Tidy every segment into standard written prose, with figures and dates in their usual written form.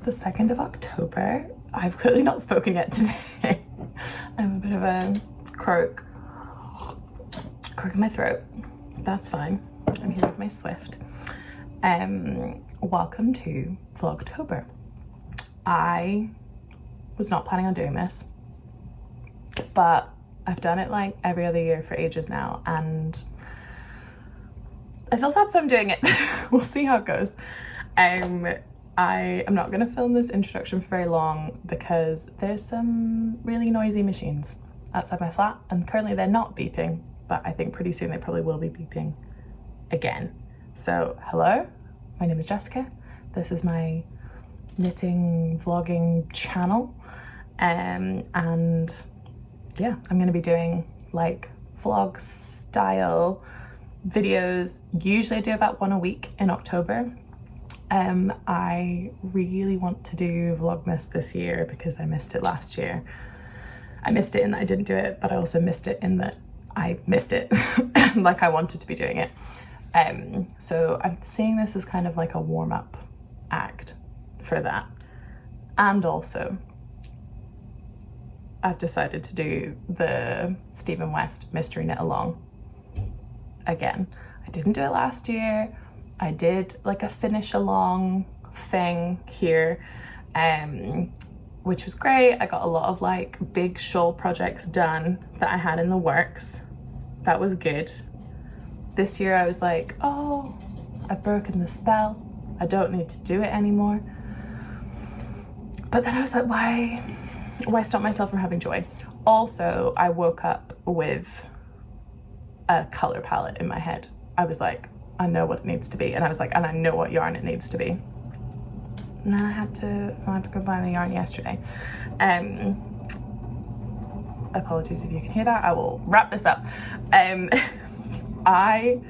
the 2nd of October. I've clearly not spoken yet today. I'm a bit of a croak in my throat. That's fine. I'm here with my Swift. Welcome to Vlogtober. I was not planning on doing this, but I've done it like every other year for ages now, and I feel sad, so I'm doing it. We'll see how it goes. I am not going to film this introduction for very long because there's some really noisy machines outside my flat, and currently they're not beeping, but I think pretty soon they probably will be beeping again. So hello, my name is Jessica. This is my knitting vlogging channel, and yeah, I'm going to be doing like vlog style videos. Usually I do about one a week in October. I really want to do Vlogmas this year because I missed it last year. I missed it in that I didn't do it, but I also missed it in that I missed it like I wanted to be doing it. So I'm seeing this as kind of like a warm-up act for that. And also I've decided to do the Stephen West Mystery Knit Along again. I didn't do it last year. I did like a finish along thing here, which was great. I got a lot of like big shawl projects done that I had in the works. That was good. This year I was like, oh, I've broken the spell. I don't need to do it anymore. But then I was like, why stop myself from having joy? Also, I woke up with a color palette in my head. I was like, I know what it needs to be, and I was like, and I know what yarn it needs to be. And then I had to go buy the yarn yesterday. Apologies if you can hear that. I will wrap this up. I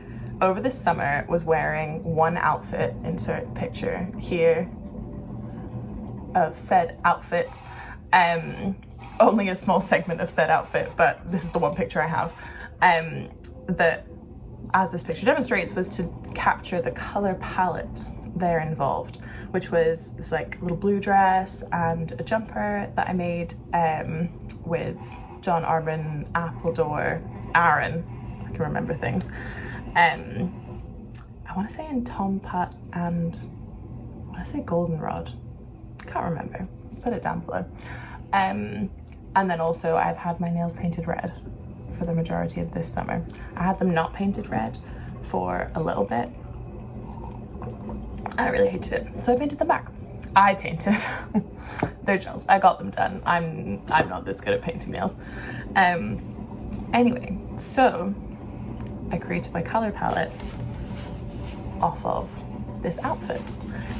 over this summer was wearing one outfit, insert picture here of said outfit. Only a small segment of said outfit, but this is the one picture I have. That, as this picture demonstrates, was to capture the color palette there involved, which was this like little blue dress and a jumper that I made with John Arbon, Appledore, Aran. I can remember things. I want to say in Tom Putt and I want to say Goldenrod. Can't remember. Put it down below. And then also I've had my nails painted red for the majority of this summer. I had them not painted red for a little bit. I really hated it, so I painted them back. I painted. They're gels. I got them done. I'm not this good at painting nails. Anyway, so I created my color palette off of this outfit.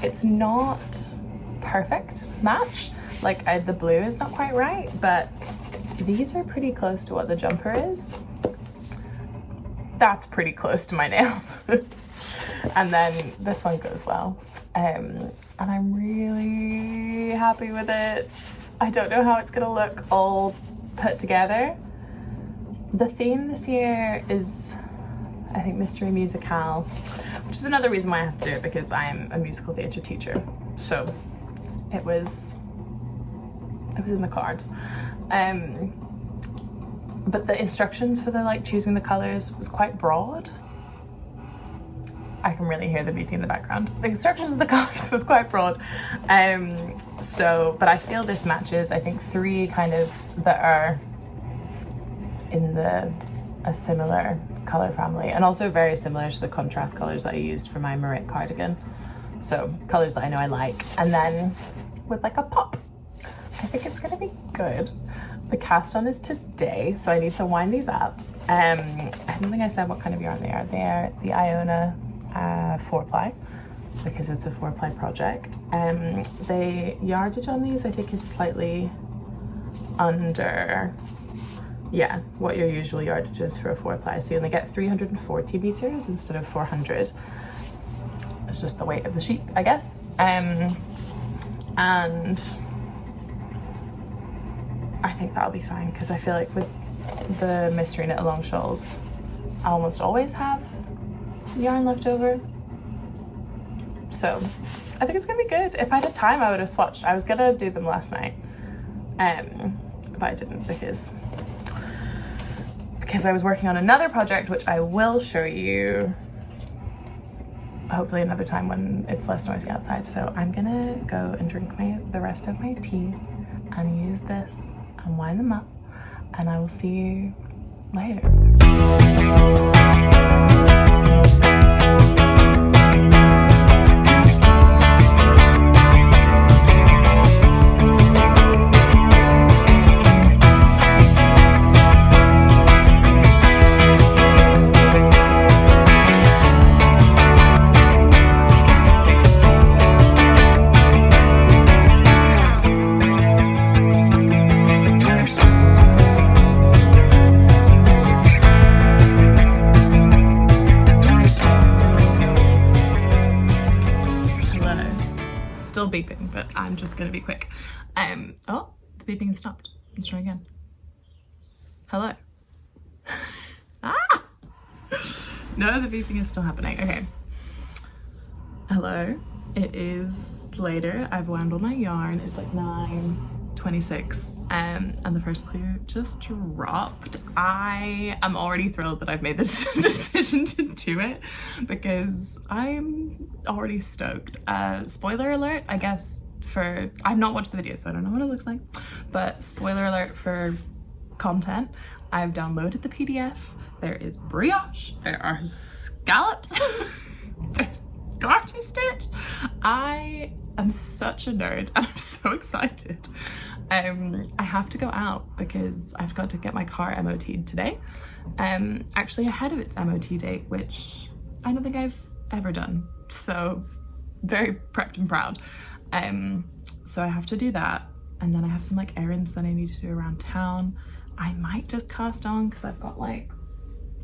It's not perfect match. Like the blue is not quite right, but these are pretty close to what the jumper is. That's pretty close to my nails. And then this one goes well. And I'm really happy with it. I don't know how it's gonna look all put together. The theme this year is, I think, Mystery MKAL, which is another reason why I have to do it, because I am a musical theatre teacher. So it was in the cards. But the instructions for the like choosing the colors was quite broad. I can really hear the beeping in the background. The instructions of the colors was quite broad. But I feel this matches, I think, 3 kind of that are in a similar color family, and also very similar to the contrast colors that I used for my Marit cardigan. So colors that I know I like, and then with like a pop. I think it's gonna be good. The cast on is today, so I need to wind these up. I don't think I said what kind of yarn they are. They are the Iona 4-ply, because it's a 4-ply project. The yardage on these I think is slightly under, yeah, what your usual yardage is for a 4-ply. So you only get 340 meters instead of 400. It's just the weight of the sheep, I guess. And I think that'll be fine, because I feel like with the Mystery Knit Along shawls, I almost always have yarn left over. So I think it's gonna be good. If I had time, I would have swatched. I was gonna do them last night, but I didn't because I was working on another project, which I will show you hopefully another time when it's less noisy outside. So I'm gonna go and drink the rest of my tea and use this and wind them up, and I will see you later. Beeping, but I'm just gonna be quick. Oh, the beeping has stopped. Let's try again. Hello. Ah! No, the beeping is still happening. Okay. Hello. It is later. I've wound all my yarn. It's like 9:26, and the first clue just dropped. I am already thrilled that I've made this decision to do it because I'm already stoked. Spoiler alert, I guess, I've not watched the video, so I don't know what it looks like, but spoiler alert for content, I've downloaded the PDF. There is brioche, there are scallops, there's garter stitch. I am such a nerd and I'm so excited. I have to go out because I've got to get my car MOT'd today, actually ahead of its MOT date, which I don't think I've ever done, so very prepped and proud. So I have to do that, and then I have some like errands that I need to do around town. I might just cast on because I've got like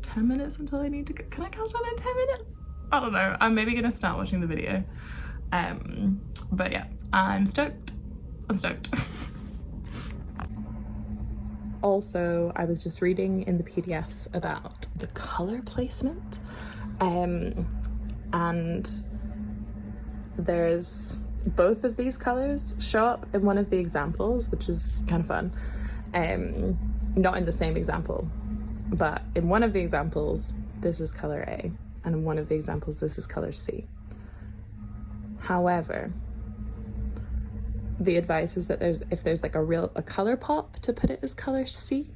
10 minutes until I need to go. Can I cast on in 10 minutes? I don't know. I'm maybe gonna start watching the video. But yeah, I'm stoked. I'm stoked. Also, I was just reading in the PDF about the color placement, and there's both of these colors show up in one of the examples, which is kind of fun. Not in the same example, but in one of the examples this is color A, and in one of the examples this is color C. However, the advice is that if there's like a color pop, to put it as color C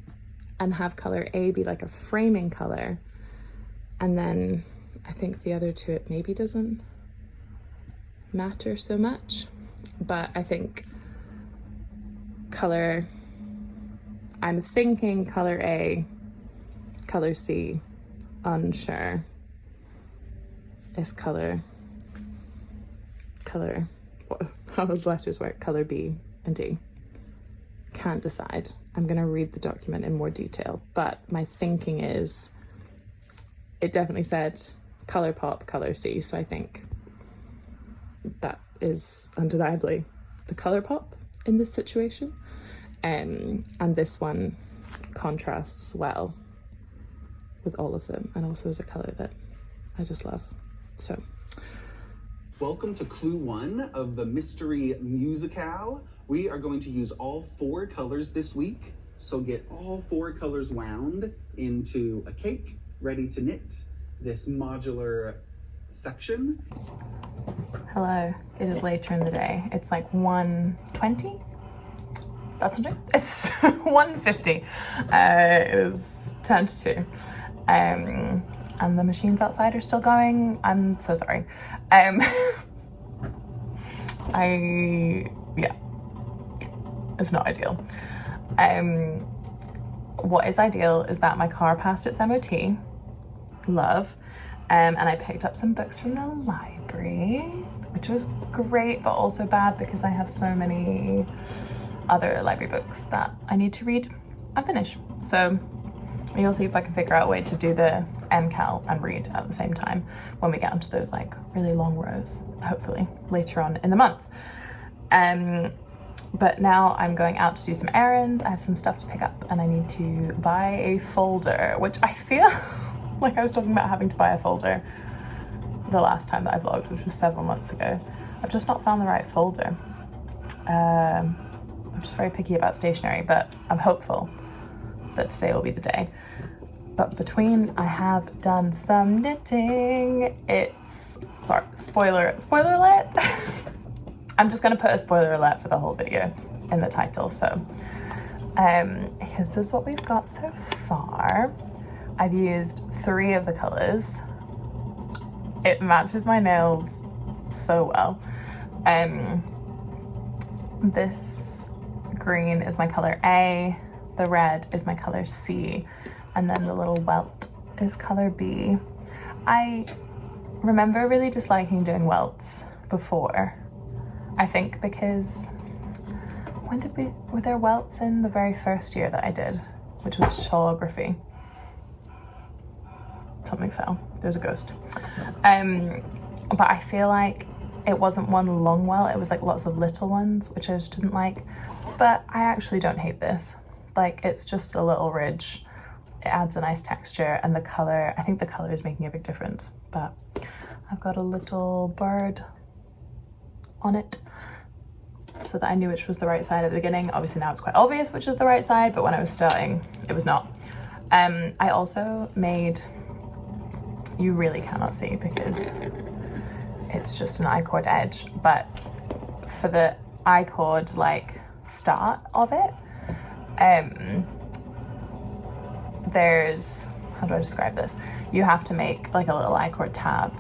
and have color A be like a framing color, and then I think the other two, it maybe doesn't matter so much, but I think I'm thinking color A, color C, unsure if how those letters work, color B and D. Can't decide. I'm gonna read the document in more detail, but my thinking is it definitely said color pop, color C, so I think that is undeniably the color pop in this situation. And this one contrasts well with all of them, and also is a color that I just love. So welcome to clue 1 of the mystery MKAL. We are going to use all 4 colors this week, so get all 4 colors wound into a cake ready to knit this modular section. Hello, it is later in the day. It's like 1:20. That's not it. It's 1:50. It is 10 to 2. And the machines outside are still going. I'm so sorry. Yeah, it's not ideal. What is ideal is that my car passed its MOT, love, and I picked up some books from the library, which was great, but also bad because I have so many other library books that I need to read and finish. So you'll see if I can figure out a way to do the MKAL and read at the same time when we get onto those like really long rows, hopefully later on in the month. But now I'm going out to do some errands. I have some stuff to pick up and I need to buy a folder, which I feel like I was talking about having to buy a folder the last time that I vlogged, which was several months ago. I've just not found the right folder. I'm just very picky about stationery, but I'm hopeful that today will be the day. But between, I have done some knitting. It's, sorry, spoiler alert. I'm just gonna put a spoiler alert for the whole video in the title. So this is what we've got so far. I've used 3 of the colors. It matches my nails so well. This green is my color A, the red is my color C, and then the little welt is color B. I remember really disliking doing welts before. I think because, were there welts in the very first year that I did, which was shawlography? Something fell, there's a ghost. But I feel like it wasn't one long welt, it was like lots of little ones, which I just didn't like. But I actually don't hate this. Like, it's just a little ridge. It adds a nice texture, and the color, I think the color is making a big difference. But I've got a little bird on it so that I knew which was the right side at the beginning. Obviously now it's quite obvious which is the right side, but when I was starting, it was not. I also made, you really cannot see because it's just an I-cord edge, but for the I-cord like start of it, there's, how do I describe this? You have to make like a little I-cord tab,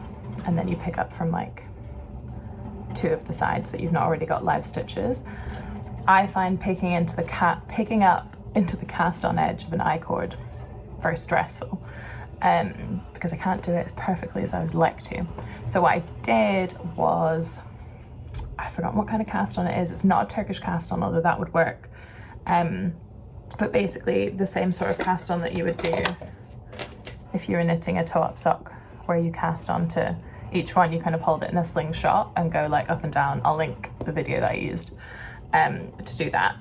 and then you pick up from like 2 of the sides that you've not already got live stitches. I find picking up into the cast on edge of an I-cord very stressful, because I can't do it as perfectly as I would like to. So what I did was, I forgot what kind of cast on it is. It's not a Turkish cast on, although that would work. But basically the same sort of cast on that you would do if you were knitting a toe-up sock, where you cast onto each one, you kind of hold it in a slingshot and go like up and down. I'll link the video that I used to do that.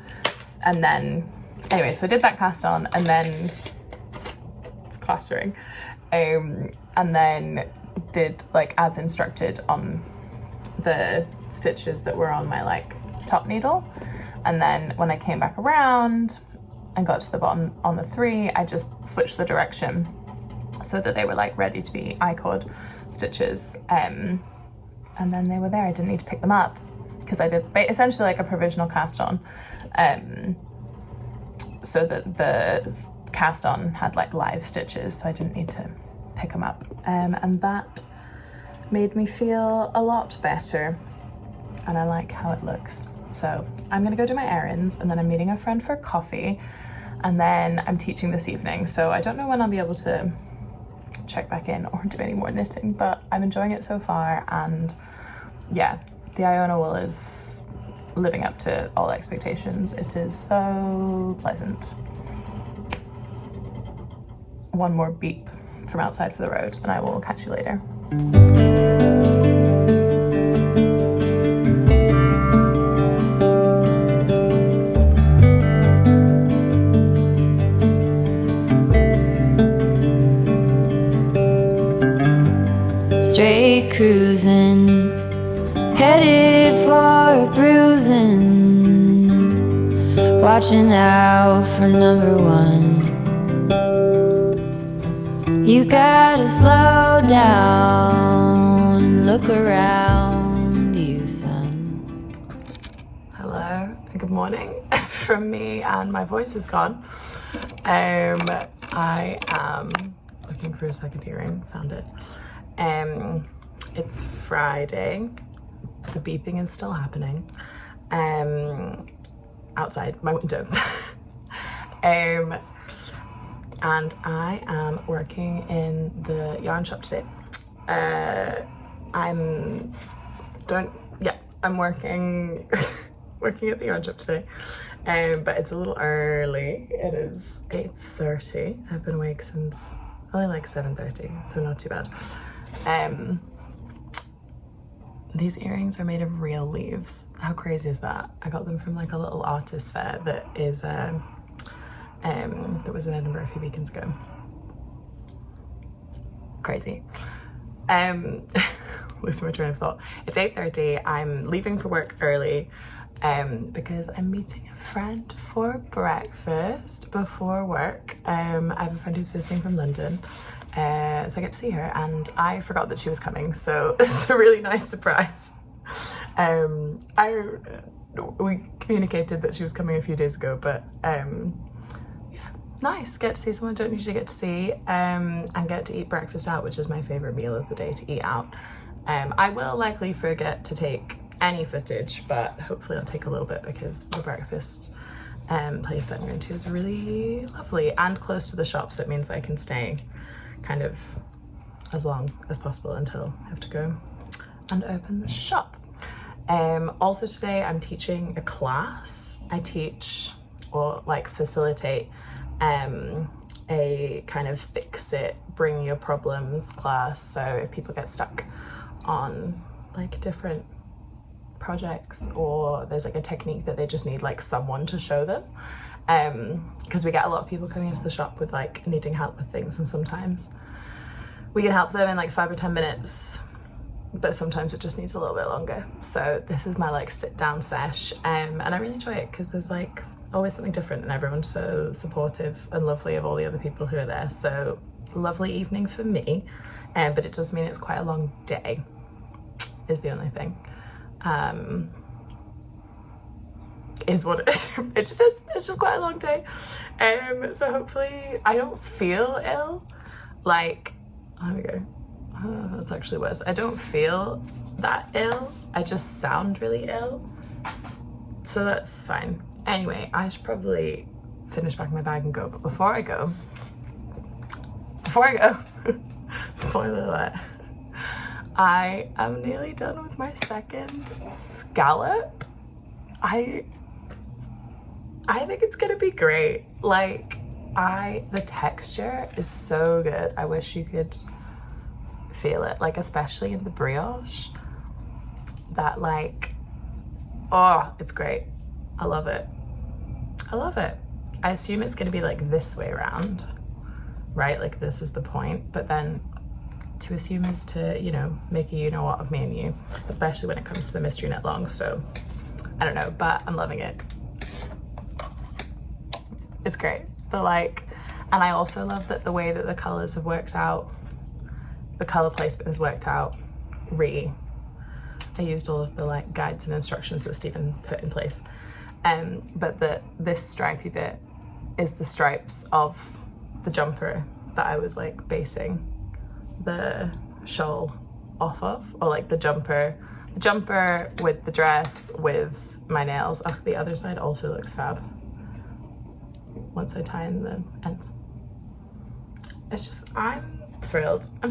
And then, anyway, so I did that cast on, and then it's clattering. And then did like as instructed on the stitches that were on my like top needle. And then when I came back around and got to the bottom on the 3, I just switched the direction so that they were like ready to be I-cord stitches. And then they were there. I didn't need to pick them up because I did essentially like a provisional cast on, so that the cast on had like live stitches, so I didn't need to pick them up. And that made me feel a lot better, and I like how it looks. So I'm gonna go do my errands, and then I'm meeting a friend for coffee, and then I'm teaching this evening, so I don't know when I'll be able to check back in or do any more knitting, but I'm enjoying it so far. And yeah, the Iona wool is living up to all expectations. It is so pleasant. One more beep from outside for the road, and I will catch you later. Straight cruising, headed for a bruising, watching out for number 1. You gotta slow down and look around you, son. Hello, good morning from me, and my voice is gone. I am looking for a second earring, found it. It's Friday, the beeping is still happening outside my window. And I am working in the yarn shop today. I'm working working at the yarn shop today, but it's a little early. It is 8:30. I've been awake since only like 7:30, so not too bad. These earrings are made of real leaves. How crazy is that? I got them from like a little artist fair that is that was in Edinburgh a few weekends ago. Crazy. Losing my train of thought. It's 8:30. I'm leaving for work early because I'm meeting a friend for breakfast before work. I have a friend who's visiting from London, so I get to see her, and I forgot that she was coming, so it's a really nice surprise. We communicated that she was coming a few days ago, but yeah, nice, get to see someone I don't usually get to see, and get to eat breakfast out, which is my favourite meal of the day to eat out. I will likely forget to take any footage, but hopefully I'll take a little bit because the breakfast place that I'm going to is really lovely and close to the shop, so it means I can stay kind of as long as possible until I have to go and open the shop. Also today I'm teaching a class. I teach or like facilitate a kind of fix it, bring your problems class. So if people get stuck on like different projects, or there's like a technique that they just need like someone to show them, because we get a lot of people coming into the shop with like needing help with things, and sometimes we can help them in like 5 or 10 minutes, but sometimes it just needs a little bit longer. So this is my like sit down sesh, and I really enjoy it because there's like always something different, and everyone's so supportive and lovely of all the other people who are there. So lovely evening for me, but it does mean it's quite a long day is the only thing. Is what it is. It just is, it's just quite a long day. So hopefully I don't feel ill. Like, there we go. That's actually worse. I don't feel that ill. I just sound really ill. So that's fine. Anyway, I should probably finish packing my bag and go. But before I go, spoiler alert, I am nearly done with my second scallop. I think it's gonna be great. Like, the texture is so good. I wish you could feel it, like especially in the brioche. That like, oh, it's great. I love it. I love it. I assume it's gonna be like this way around, right? Like this is the point, but then to assume is to, you know, make a you know what of me and you, especially when it comes to the mystery knit long. So I don't know, but I'm loving it. It's great. The like, and I also love that the way that the colors have worked out, the color placement has worked out. I used all of the like guides and instructions that Stephen put in place, but this stripy bit is the stripes of the jumper that I was like basing the shawl off of, or like the jumper with the dress with my nails. Oh, the other side also looks fab once I tie in the ends. It's just, I'm thrilled. I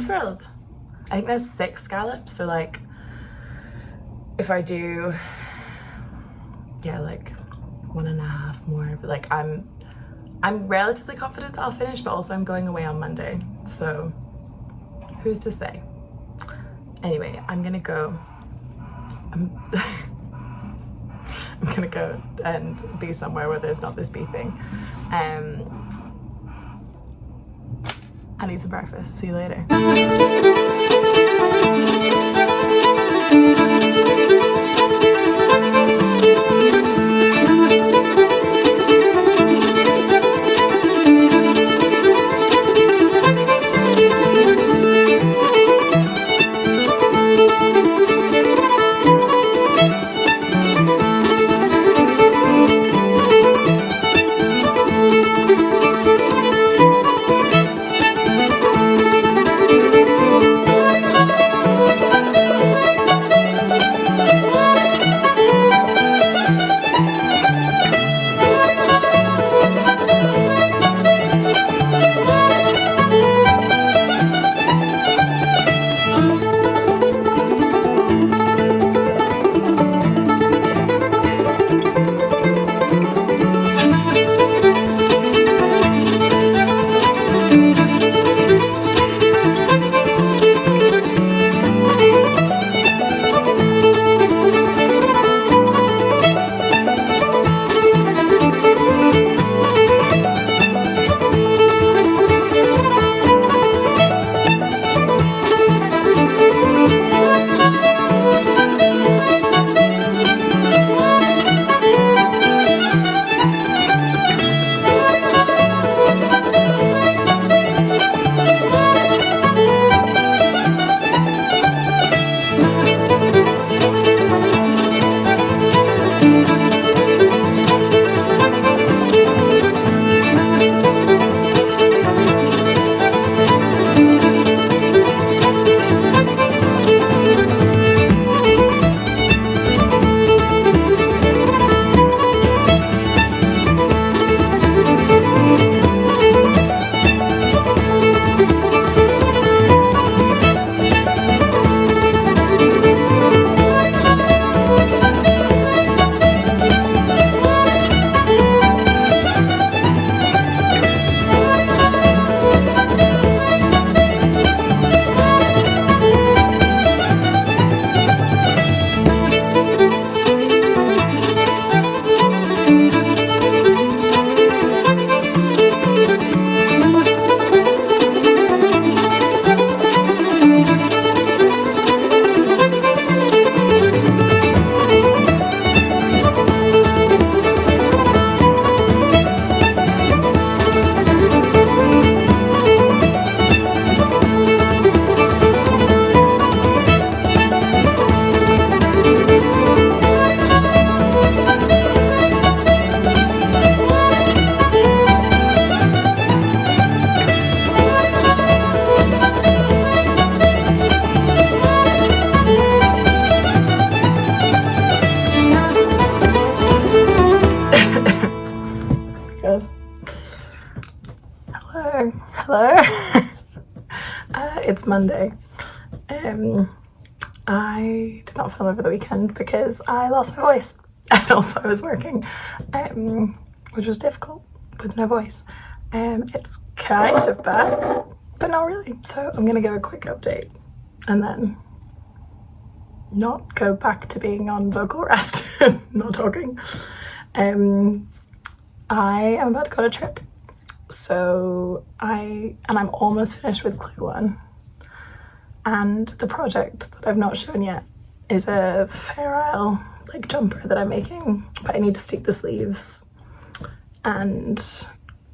think there's 6 scallops, so like if I do, yeah, like 1.5 more, but like I'm relatively confident that I'll finish, but also I'm going away on Monday, so who's to say? Anyway, I'm gonna go. I'm gonna go and be somewhere where there's not this beeping. I need some breakfast. See you later. it's Monday. I did not film over the weekend because I lost my voice, and also I was working, which was difficult with no voice. It's kind of back, but not really. So I'm gonna give a quick update and then not go back to being on vocal rest, not talking. I am about to go on a trip. So I'm almost finished with Clue 1. And the project that I've not shown yet is a Fair Isle like jumper that I'm making, but I need to steep the sleeves, and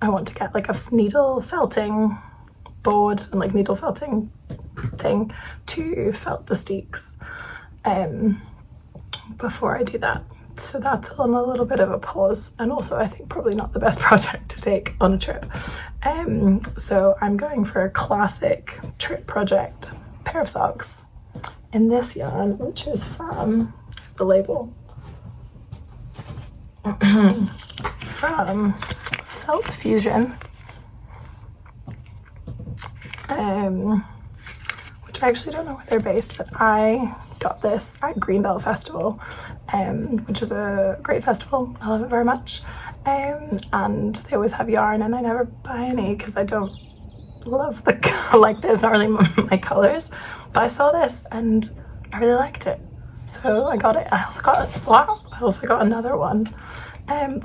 I want to get like a needle felting board and like needle felting thing to felt the steeks before I do that. So that's on a little bit of a pause, and also I think probably not the best project to take on a trip. So I'm going for a classic trip project pair of socks in this yarn, which is from the label from Felt Fusion, which I actually don't know where they're based, but I got this at Greenbelt Festival, which is a great festival. I love it very much, and they always have yarn, and I never buy any because I don't love the like there's not really my colors, but I saw this and I really liked it, so I got it. I also got another one,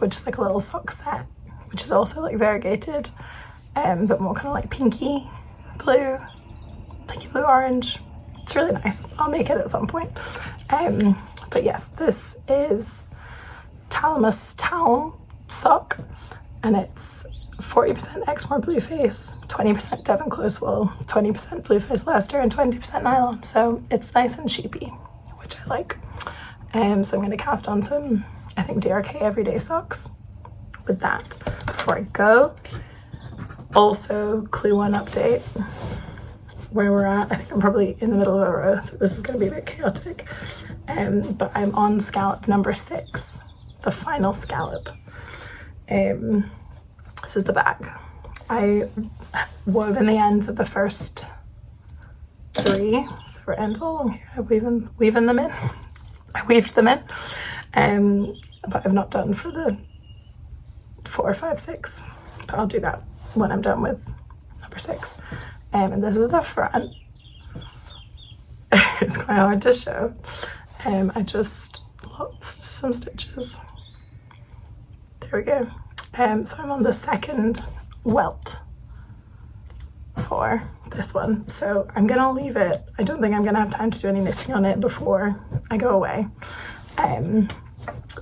which is like a little sock set, which is also like variegated, but more kind of like pinky blue orange. It's really nice. I'll make it at some point. But yes, this is Talamh's Talamh sock, and it's 40% Exmoor Blueface, 20% Devon Close Wool, 20% Blueface Leicester, and 20% nylon. So it's nice and sheepy, which I like. So I'm going to cast on some, I think, DRK Everyday socks with that before I go. Also, Clue 1 update, where we're at. I think I'm probably in the middle of a row, so this is going to be a bit chaotic. But I'm on scallop number 6, the final scallop. This is the bag. I wove in the ends of the first 3, so there were ends all along here. I'm weaving them in. I weaved them in, but I've not done for the 4, 5, 6. But I'll do that when I'm done with number 6. And this is the front. It's quite hard to show. I just lost some stitches. There we go. So I'm on the second welt for this one. So I'm gonna leave it. I don't think I'm gonna have time to do any knitting on it before I go away.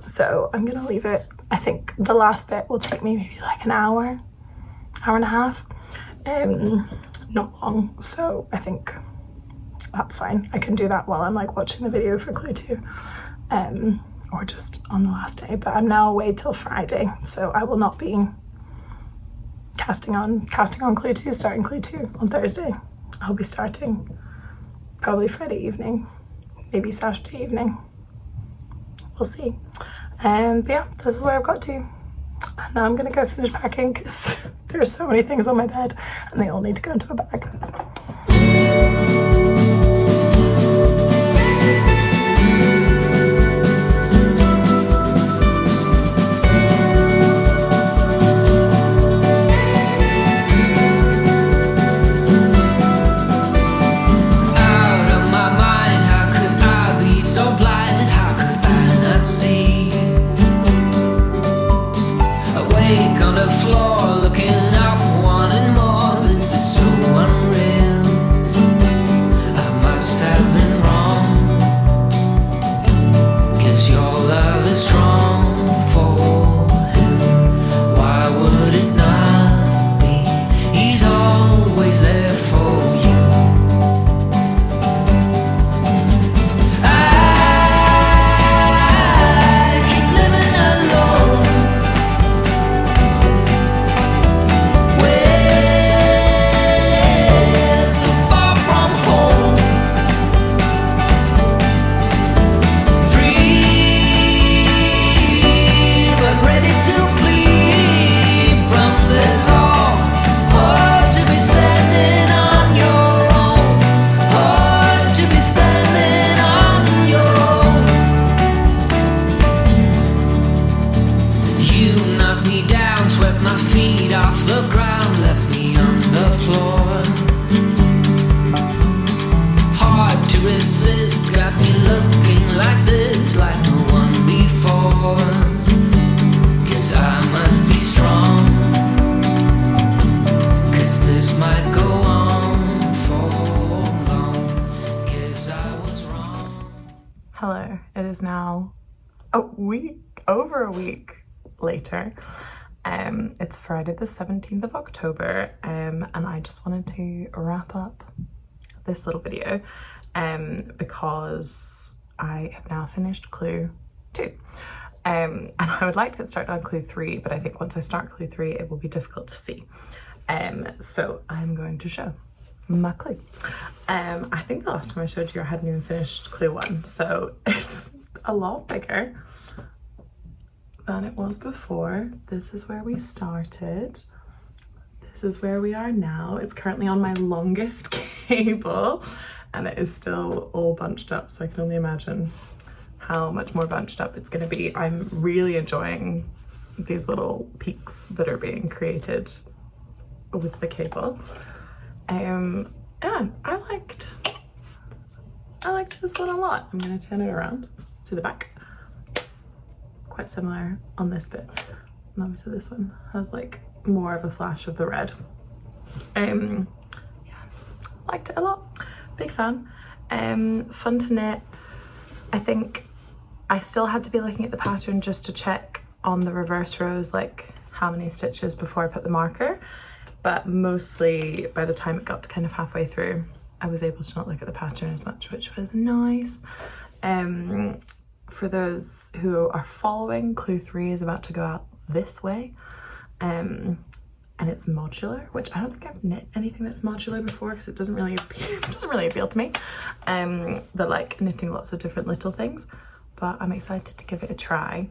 So I'm gonna leave it. I think the last bit will take me maybe like an hour and a half. Not long, so I think that's fine. I can do that while I'm like watching the video for Clue 2, or just on the last day. But I'm now away till Friday, so I will not be casting on Clue 2, starting Clue 2 on Thursday. I'll be starting probably Friday evening, maybe Saturday evening. We'll see. But yeah, this is where I've got to. And now I'm gonna go finish packing because there are so many things on my bed and they all need to go into a bag. over a week later. It's Friday the 17th of October, and I just wanted to wrap up this little video because I have now finished clue 2. And I would like to get started on clue 3, but I think once I start clue 3 it will be difficult to see. So I'm going to show my clue. I think the last time I showed you I hadn't even finished clue 1, so it's a lot bigger than it was before. This is where we started. This is where we are now. It's currently on my longest cable and it is still all bunched up, so I can only imagine how much more bunched up it's going to be. I'm really enjoying these little peaks that are being created with the cable. Yeah, I liked this one a lot. I'm going to turn it around. See the back? Quite similar on this bit, and obviously this one has like more of a flash of the red. Yeah, liked it a lot. Big fan. Fun to knit. I think I still had to be looking at the pattern just to check on the reverse rows like how many stitches before I put the marker, but mostly by the time it got to kind of halfway through I was able to not look at the pattern as much, which was nice. For those who are following, clue 3 is about to go out this way, and it's modular, which I don't think I've knit anything that's modular before because it doesn't really appeal to me. The like knitting lots of different little things, but I'm excited to give it a try.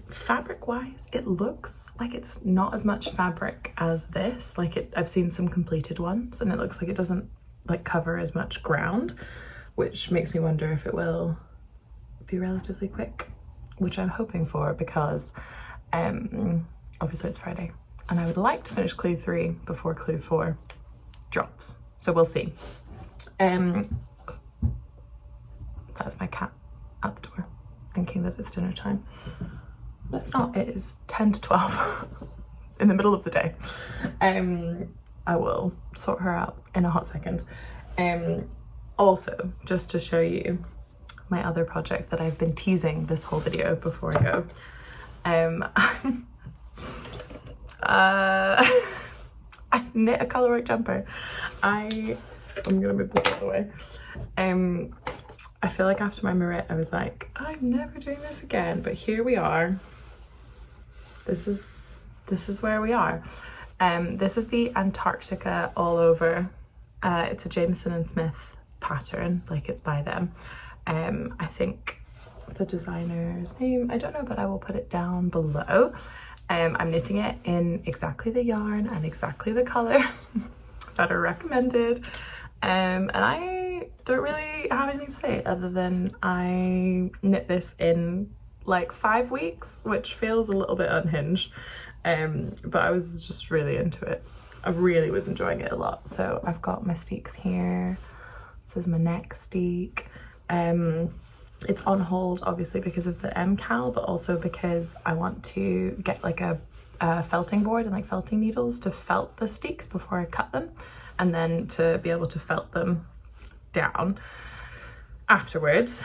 Fabric wise, it looks like it's not as much fabric as this. Like I've seen some completed ones and it looks like it doesn't like cover as much ground, which makes me wonder if it will be relatively quick, which I'm hoping for because obviously it's Friday and I would like to finish clue 3 before clue 4 drops, so we'll see. That's my cat at the door thinking that it's dinner time, but it's not. It is 10 to 12 in the middle of the day. I will sort her out in a hot second. Also, just to show you my other project that I've been teasing this whole video before I go. I knit a colourwork jumper. I'm gonna move this out of the way. I feel like after my Marit I was like, I'm never doing this again, but here we are. This is where we are. This is the Antarctica all over. It's a Jameson and Smith pattern, like it's by them. I think the designer's name, I don't know, but I will put it down below. I'm knitting it in exactly the yarn and exactly the colors that are recommended. And I don't really have anything to say other than I knit this in like 5 weeks, which feels a little bit unhinged. But I was just really into it. I really was enjoying it a lot. So I've got my steeks here. This is my next steek. It's on hold obviously because of the MKAL, but also because I want to get like a felting board and like felting needles to felt the steeks before I cut them, and then to be able to felt them down afterwards.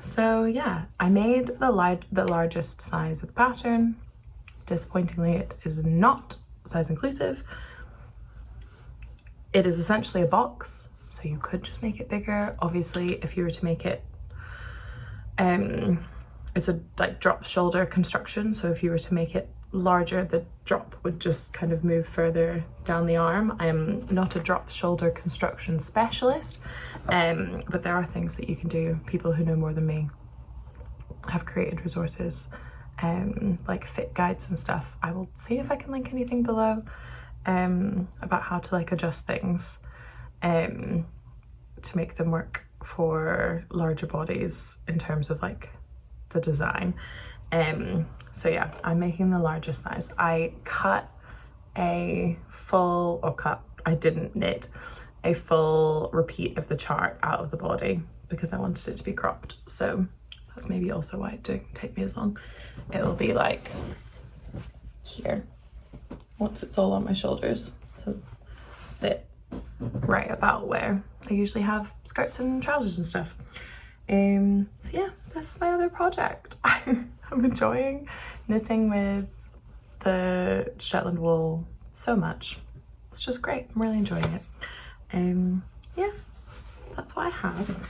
So yeah, I made the largest size of the pattern. Disappointingly, it is not size inclusive. It is essentially a box, so you could just make it bigger. Obviously, if you were to make it, it's a like drop shoulder construction, so if you were to make it larger, the drop would just kind of move further down the arm. I am not a drop shoulder construction specialist, but there are things that you can do. People who know more than me have created resources, like fit guides and stuff. I will see if I can link anything below about how to like adjust things to make them work for larger bodies in terms of like the design. So yeah, I'm making the largest size. I cut a full, I didn't knit a full repeat of the chart out of the body because I wanted it to be cropped. So that's maybe also why it didn't take me as long. It'll be like here once it's all on my shoulders. So sit right about where I usually have skirts and trousers and stuff. So yeah, this is my other project. I'm enjoying knitting with the Shetland wool so much. It's just great. I'm really enjoying it. Yeah, that's what I have.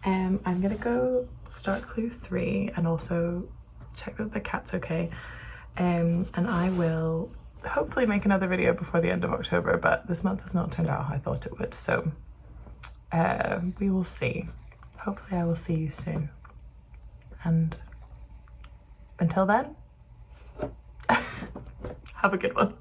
I'm gonna go start clue 3 and also check that the cat's okay. And I will hopefully make another video before the end of October, but this month has not turned out how I thought it would, so we will see. Hopefully I will see you soon. And until then, have a good one.